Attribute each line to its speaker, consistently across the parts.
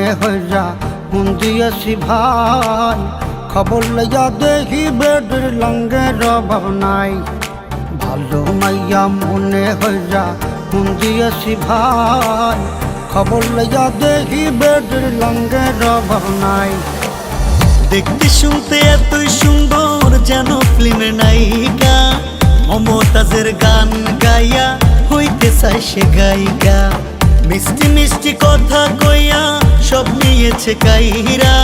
Speaker 1: মনে হইয়া মন দিয়েছি ভাই, খবর লইয়া দেখি বেডের লঙ্গের অভাব নাই। ভালো মাইয়া মনে হইয়া মন দিয়েছি ভাই, খবর লইয়া দেখি বেডের লঙ্গের অভাব নাই।
Speaker 2: দেখতে শুনতে এতই সুন্দর যেন ফিল্মের নায়িকা, মমতাজের গান গাইয়া হইতে চাই সে গায়িকা। মিষ্টি মিষ্টি কথা কইয়া সব নিয়েছে কাইরা,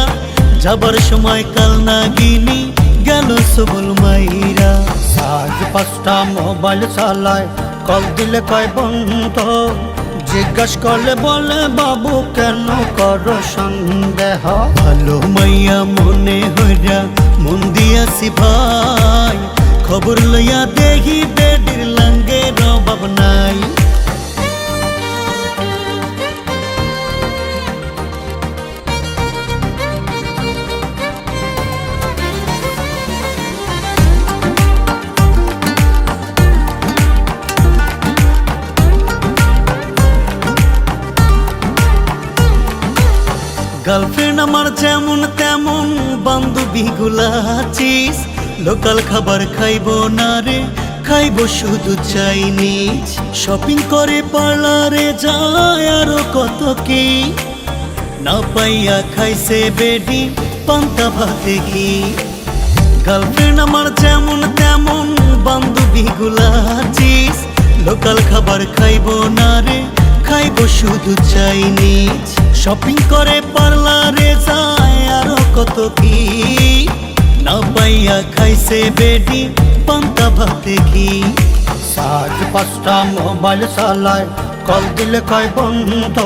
Speaker 2: যাবার সময় কাল নাগিনী গেল সবল মাইরা।
Speaker 1: সাজ 5টা মোবাইল চালায়, কল দিলে কয় বন্ধ, জিজ্ঞাস করলে বলে বাবু কেন করো সন্দেহ।
Speaker 2: ভালো মাইয়া মনে হইরা মন দিয়াছি ভাই, খবর লইয়া দেখি বেডের লঙ্গের অভাব নাই। গার্লফ্রেন্ড আমার যেমন তেমন বান্ধবী গুলা চিজ, লোকাল খাবার খাইবো না রে, খাইবো শুধু চাইনিজ। শপিং করে পার্লারে যায় আরো কত কি, না পাইয়া খাইছে বেডি পান্তা ভাতে ঘি। গার্লফ্রেন্ড আমার যেমন তেমন বান্ধবী গুলা চিজ, লোকাল খাবার খাইবো না রে, খাইবো শুধু চাইনিজ। শপিং করে পার্লারে যায় আরো কত কি, না পাইয়া খাইছে বেডি পান্তা ভাতে ঘি।
Speaker 1: সাজ 5টা মোবাইল চালায়, কল দিলে কয় বন্ধ,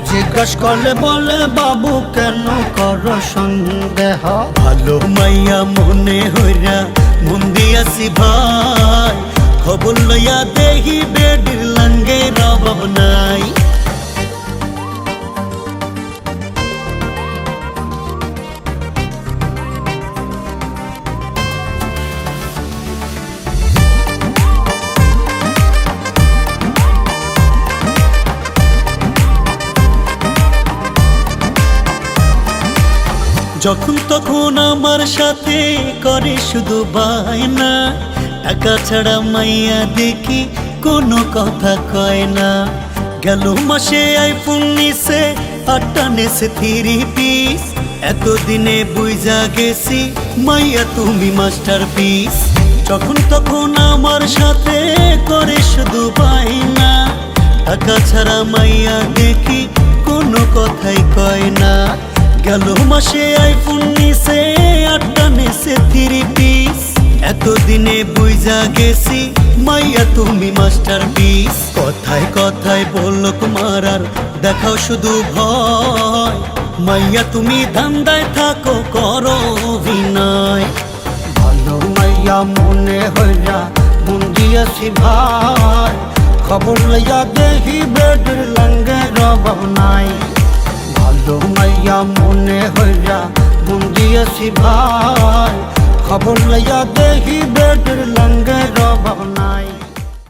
Speaker 1: জিজ্ঞাস করলে বলে বাবু কেন করো সন্দেহ।
Speaker 2: ভালো মাইয়া মনে হইরা মন দিয়াছি ভাই, খবর লইয়া দেখি বেডের লঙ্গের অভাব নাই। যখন তখন আমার সাথে করে শুধু বায়না, টাকা ছাড়া মাইয়া দেখি কোনো কথা কয় না। গেল মাসে আইফোন নিছে, 8টা নেছে 3 পিস, এতদিনে বুঝা গেছি মাইয়া তুমি মাস্টারপিস। যখন তখন আমার সাথে করে শুধু বায়না, টাকা ছাড়া মাইয়া দেখি কোনো কথাই কয় না। গেল মাসে আইফোন নিছে, 8টা নেছে 3 পিস, এতদিনে বুঝা গেছি মাইয়া তুমি মাস্টারপিস। কথায় কথায় বলল কুমারার দেখাও শুধু ভয়, মাইয়া তুমি ধান্দায় থাকো করো অভিনয়।
Speaker 1: ভালো মাইয়া মনে হইয়া মন দিয়েছি ভাই, খবর লইয়া দেখি বেডের লঙ্গের অভাব নাই। ভালো মাইয়া মনে হইয়া মন দিয়েছি ভাই, খবর লইয়া দেখি বেডের লঙ্গের